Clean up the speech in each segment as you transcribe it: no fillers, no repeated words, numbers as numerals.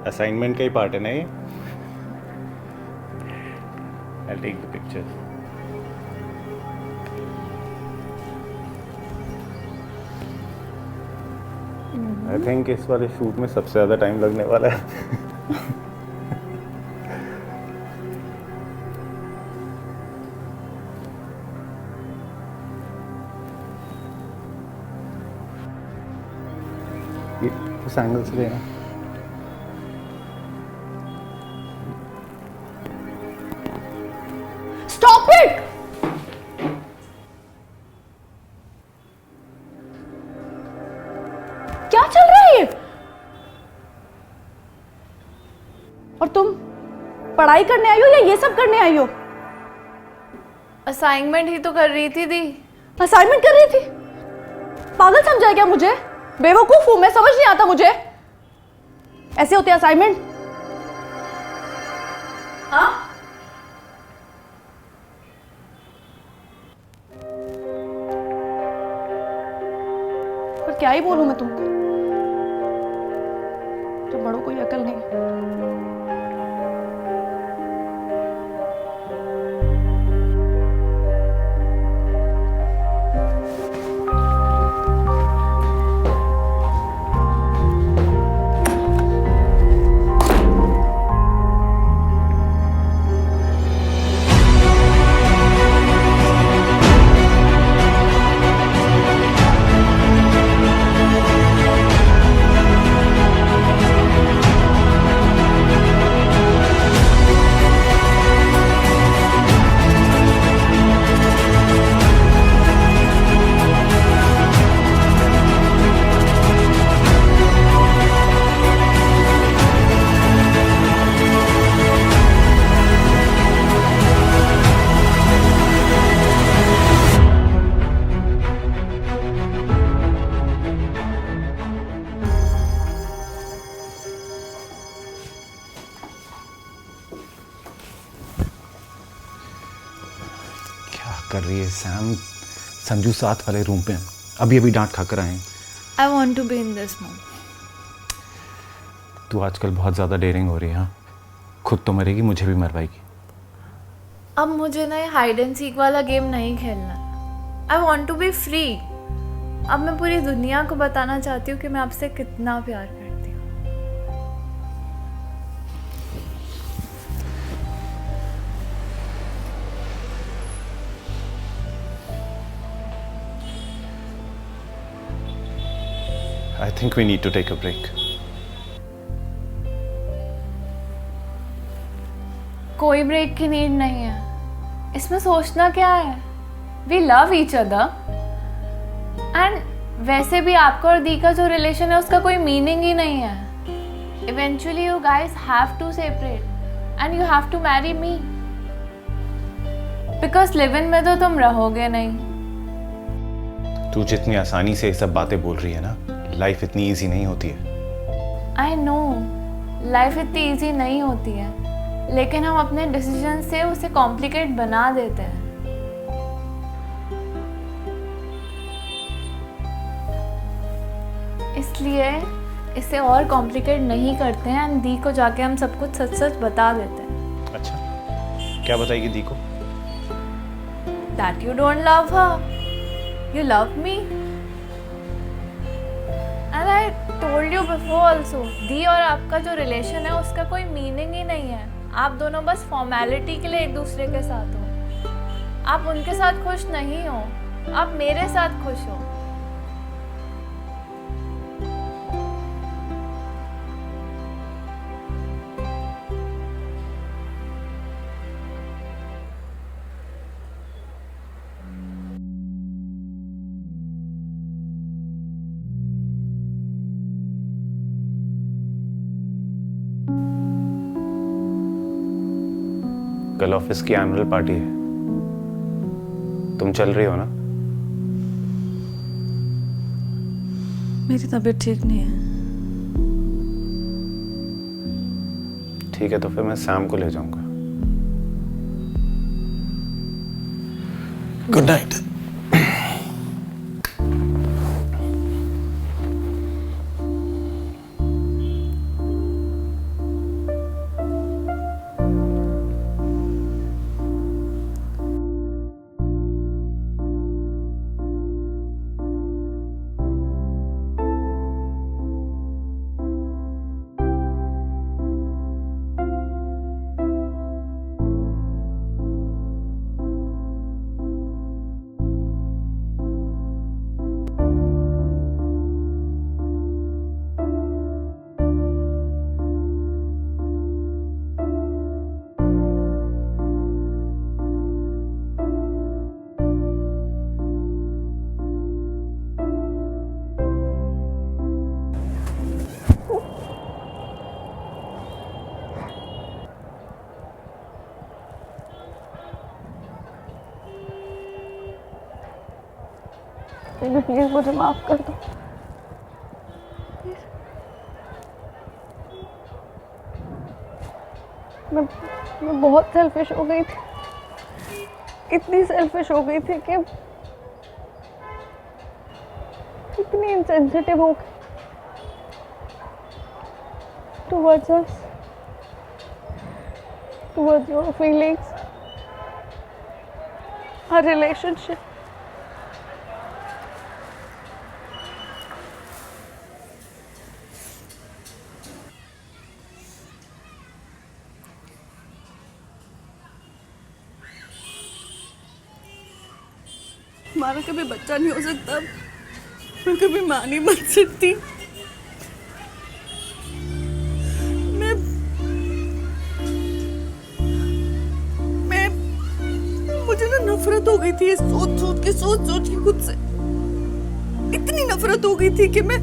Assignment का ही part है ना ये। I'll take the pictures. I think इस वाले शूट में सबसे ज़्यादा टाइम लगने वाला है। ये उस एंगल से लेना। Stop it! क्या चल रहा है ये? और तुम पढ़ाई करने आई हो या ये सब करने आई हो? असाइनमेंट ही तो कर रही थी दी। असाइनमेंट कर रही थी? पागल समझा क्या मुझे? बेवकूफ हूं मैं, समझ नहीं आता मुझे। ऐसे होते असाइनमेंट? हाँ? पर क्या ही बोलूं मैं तुमको, जब बड़ों को अकल नहीं। कर रही है सैम? संजू साथ वाले रूम पे हैं, अभी अभी डांट खाकर आए हैं। I want to be in this mom. तू आजकल बहुत ज़्यादा डेयरिंग हो रही है। हाँ, खुद तो मरेगी, मुझे भी मरवाएगी। अब मुझे ना ये हाइड एंड सीक वाला गेम नहीं खेलना। I want to be free. अब मैं पूरी दुनिया को बताना चाहती हूँ कि मैं आपसे कितना प्यार करती हूँ। I think we need to take a break. कोई ब्रेक की नीड नहीं है। इसमें सोचना क्या है? We love each other. And वैसे भी आपका और दी का जो रिलेशन है उसका कोई मीनिंग ही नहीं है। Eventually you guys have to separate and you have to marry me, because live in में तो तुम रहोगे नहीं। तू जितनी आसानी से ये सब बातें बोल रही है ना, लाइफ इतनी इजी नहीं होती है। आई नो लाइफ इतनी ईजी नहीं होती है, लेकिन हम अपने डिसीजन से उसे कॉम्प्लिकेट बना देते हैं। इसलिए इसे और कॉम्प्लिकेट नहीं करते हैं एंड दी को जाके हम सब कुछ सच सच बता देते हैं। अच्छा, क्या बताएगी दी को? That you don't love her, you love me. And I told you before also, दी और आपका जो रिलेशन है उसका कोई मीनिंग ही नहीं है। आप दोनों बस फॉर्मेलिटी के लिए एक दूसरे के साथ हो। आप उनके साथ खुश नहीं हो, आप मेरे साथ खुश हो। कल ऑफिस की एनुअल पार्टी है, तुम चल रही हो ना? मेरी तबीयत ठीक नहीं है। ठीक है, तो फिर मैं सैम को ले जाऊंगा। Good night. बेबी प्लीज मुझे माफ कर दो। मैं बहुत सेल्फिश हो गई थी, इतनी सेल्फिश हो गई थी कि इतनी इंसेंसिटिव हो गई towards us, towards your feelings, our relationship. हमारा कभी बच्चा नहीं हो सकता, मैं कभी माँ नहीं बन सकती। मैं मुझे ना नफरत हो गई थी सोच सोच के खुद से। इतनी नफरत हो गई थी कि मैं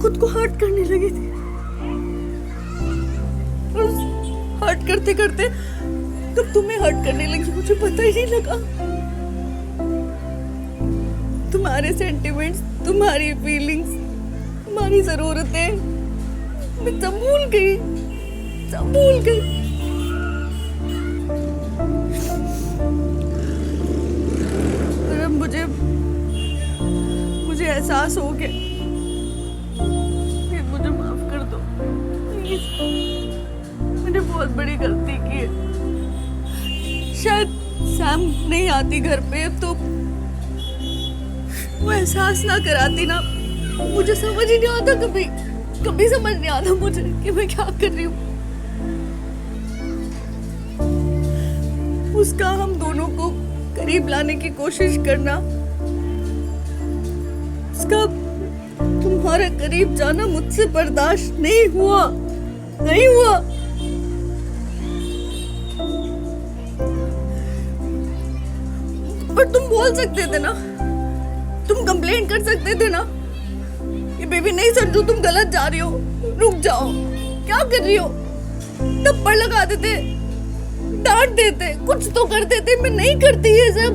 खुद को हर्ट करने लगी थी। हर्ट करते करते कब तुम्हें हर्ट करने लगी मुझे पता ही नहीं लगा। तुम्हारे सेंटिमेंट्स, तुम्हारी फीलिंग्स, तुम्हारी जरूरतें मैं सब भूल गई। पर अब मुझे एहसास हो गया कि मुझे माफ कर दो प्लीज। मैंने बहुत बड़ी गलती की है। शायद सैम नहीं आती घर पे तो वो एहसास ना कराती ना, मुझे समझ ही नहीं आता, कभी समझ नहीं आता मुझे कि मैं क्या कर रही हूँ। उसका हम दोनों को करीब लाने की कोशिश करना, उसका तुम्हारे करीब जाना मुझसे बर्दाश्त नहीं हुआ। पर तुम बोल सकते थे ना, तुम कंप्लेन कर सकते थे ना कि बेबी नहीं संजू तुम गलत जा रही हो, रुक जाओ, क्या कर रही हो। थप्पड़ लगा देते, डांट देते, कुछ तो कर देते। मैं नहीं करती ये सब।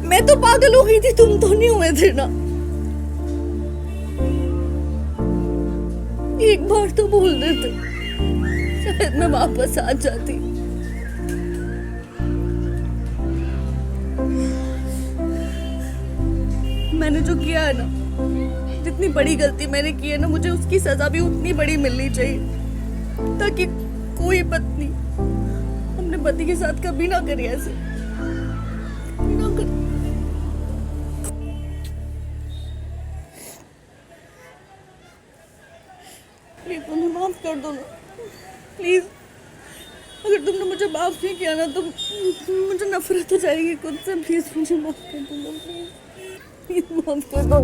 मैं तो पागल हो गई थी, तुम तो नहीं हुए थे ना। एक बार तो बोल देते, शायद मैं वापस आ जाती। मैंने जो किया है ना, जितनी बड़ी गलती मैंने की है ना, मुझे उसकी सजा भी उतनी बड़ी मिलनी चाहिए, ताकि कोई पत्नी अपने पति के साथ कभी ना करे ऐसे, ना करे। प्लीज मुझे माफ कर दो ना, प्लीज। अगर तुमने मुझे माफ नहीं किया ना तो मुझे नफरत हो जाएगी खुद से। प्लीज मुझे माफ कर दो ना, प्लीज माफ कर दो।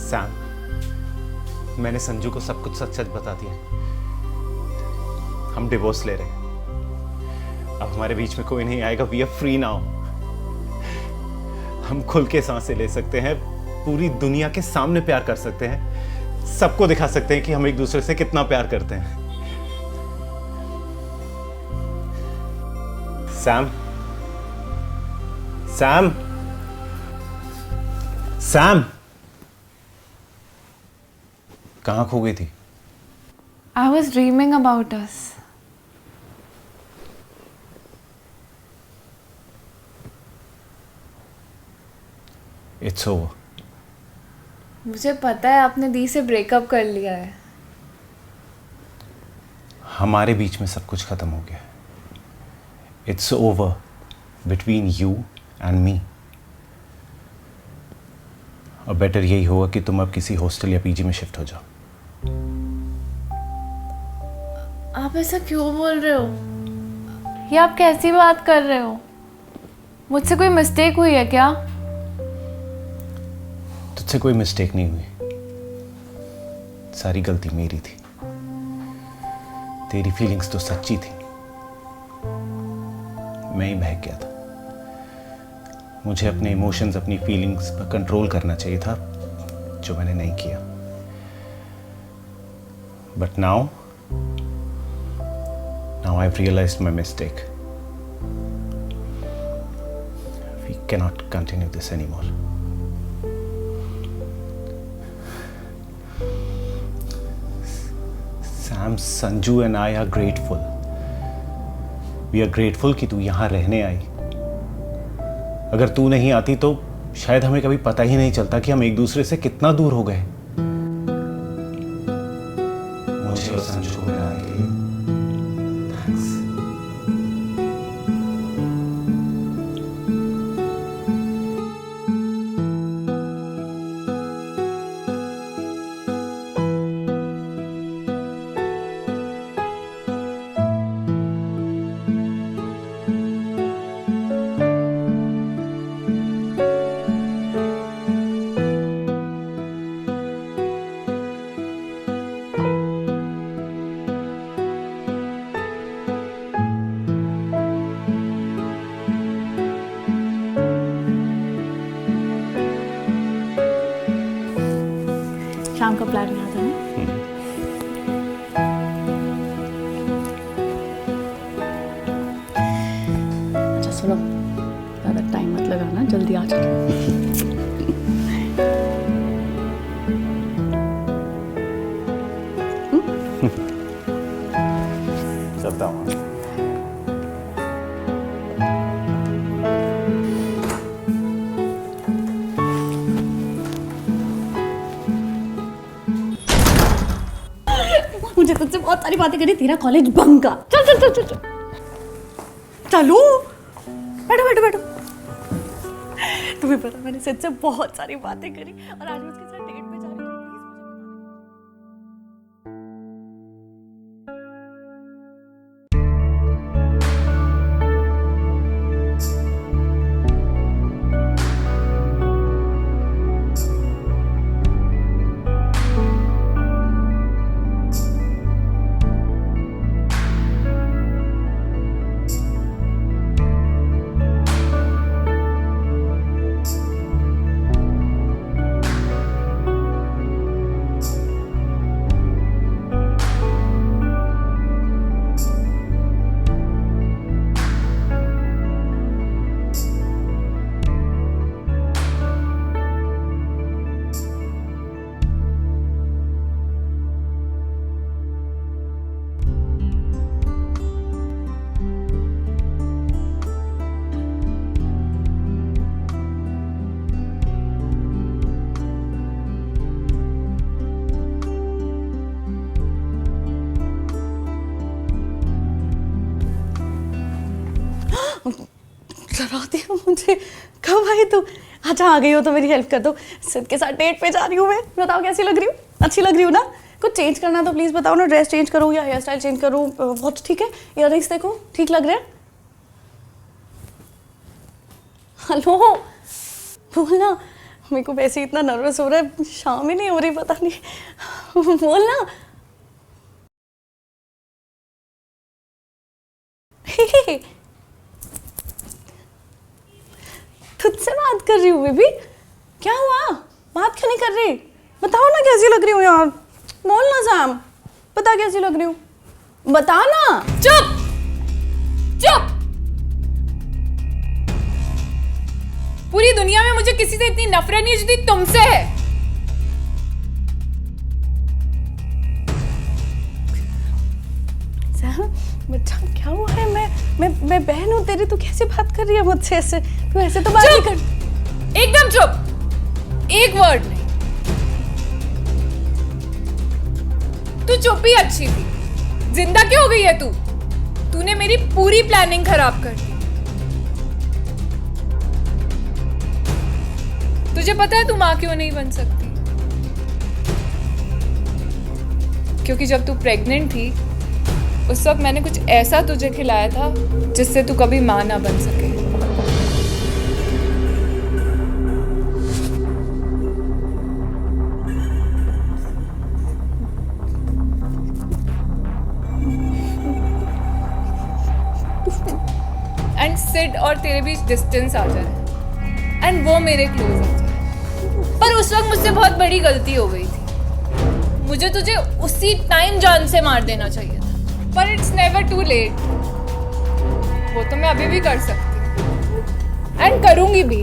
सैम, मैंने संजू को सब कुछ सच सच बता दिया। हम डिवोर्स ले रहे हैं। अब हमारे बीच में कोई नहीं आएगा। We are free now. हम खुल के सांसें ले सकते हैं, पूरी दुनिया के सामने प्यार कर सकते हैं, सबको दिखा सकते हैं कि हम एक दूसरे से कितना प्यार करते हैं। सैम, सैम, सैम, कहाँ खो गई थी? I was dreaming about us. It's over. मुझे पता है आपने दी से ब्रेकअप कर लिया है। हमारे बीच में सब कुछ खत्म हो गया। It's over between you and me. और बेटर यही होगा कि तुम अब किसी हॉस्टल या पीजी में शिफ्ट हो जाओ। आप ऐसा क्यों बोल रहे हो? ये आप कैसी बात कर रहे हो? मुझसे कोई मिस्टेक हुई है क्या? तुझसे कोई मिस्टेक नहीं हुई, सारी गलती मेरी थी। तेरी फीलिंग्स तो सच्ची थी, मैं ही बहक गया था। मुझे अपने इमोशंस, अपनी फीलिंग्स पर कंट्रोल करना चाहिए था, जो मैंने नहीं किया। But now I've realized my mistake. We cannot continue this anymore. Sam, Sanju and I are grateful. We are grateful कि तू यहाँ रहने आई। अगर तू नहीं आती तो शायद हमें कभी पता ही नहीं चलता कि हम एक दूसरे से कितना दूर हो गए। मुझे और संजू को मिलाने के लिए थैंक्स। शाम का प्लान बना था ना? अच्छा सुनो, ज़्यादा टाइम मत लगाना, जल्दी आ जाओ। चलता हूँ। मुझे तुझसे बहुत सारी बातें करी, तेरा कॉलेज बंक का। चल चल चल चल चल चलो, बैठो बैठो बैठो। तुम्हें पता मैंने सच से बहुत सारी बातें करी और आज मैं उसके साथ डेट पे जा रही हूँ। डरा दिया मुझे। कब आई तू? अच्छा आ गई हो तो मेरी हेल्प कर दो। सिद्ध के साथ डेट पे जा रही हूँ मैं। बताओ कैसी लग रही हूँ? अच्छी लग रही हूँ ना? कुछ चेंज करना तो प्लीज़ बताओ ना। ड्रेस चेंज करूँ या हेयर स्टाइल चेंज करूँ? वॉच ठीक है? इयररिंग्स देखो ठीक लग रहे हैं? हेलो बोलना, मेरे को वैसे इतना नर्वस हो रहा है, शाम ही नहीं हो रही, पता नहीं। बोलना। तुझसे बात कर रही हूँ बेबी। क्या हुआ? बात क्यों नहीं कर रही? बताओ ना कैसी लग रही हूँ यार। बोल ना सैम, बता कैसी लग रही हूँ, बता ना। चुप चुप। पूरी दुनिया में मुझे किसी से इतनी नफरत नहीं जितनी तुमसे है। सैम बच्चा क्या हुआ है? मैं बहन हूँ तेरी, तू कैसे बात कर रही है मुझसे ऐसे? तू ऐसे तो बात नहीं कर। एकदम चुप, एक वर्ड नहीं। तू चुप ही अच्छी थी। जिंदा क्यों हो गई है तू? तूने मेरी पूरी प्लानिंग खराब कर दी। तुझे पता है तू माँ क्यों नहीं बन सकती? क्योंकि जब तू प्रेग्नेंट थी उस वक्त मैंने कुछ ऐसा तुझे खिलाया था जिससे तू कभी माँ ना बन सके। एंड सिड और तेरे बीच डिस्टेंस आ जाए एंड वो मेरे क्लोज आ जाए। पर उस वक्त मुझसे बहुत बड़ी गलती हो गई थी। मुझे तुझे उसी टाइम जान से मार देना चाहिए था। पर इट्स नेवर टू लेट। वो तो मैं अभी भी कर सकती हूँ एंड करूंगी भी।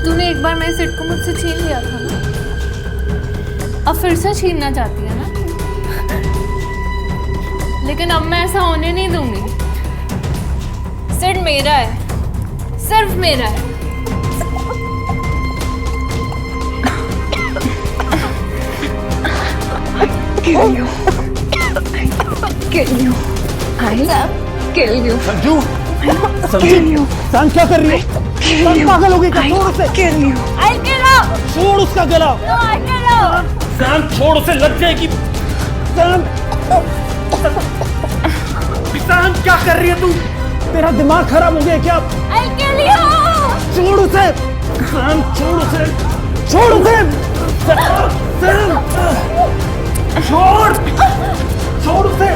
तूने एक बार मेरे सिट को मुझसे छीन लिया था ना, अब फिर से छीनना चाहती है ना? लेकिन अब मैं ऐसा होने नहीं दूंगी। सिट मेरा है, सिर्फ मेरा है। Kill you. Kill you. I'll kill you. Sanju, Kill you. सांग क्या कर रही है? सांग पागल हो गई क्या? छोड़ उसे। Kill you. I'll kill her. छोड़ उसका गला। No, I'll kill her. सांग छोड़ उसे, लग जाएगी। सांग, सांग क्या कर रही है तू? तेरा दिमाग खराब हो गया क्या? I'll kill you. छोड़ उसे। सांग छोड़ उसे। छोड़ उसे। सांग, छोड़। छोड़ उसे।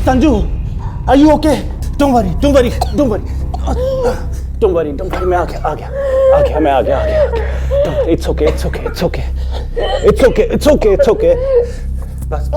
Sanju, are you okay? Don't worry, don't worry, don't worry. Don't worry, don't worry. मैं आ गया, मैं आ गया. Don't, it's okay, it's okay, it's okay. It's okay, it's okay, it's okay. बस.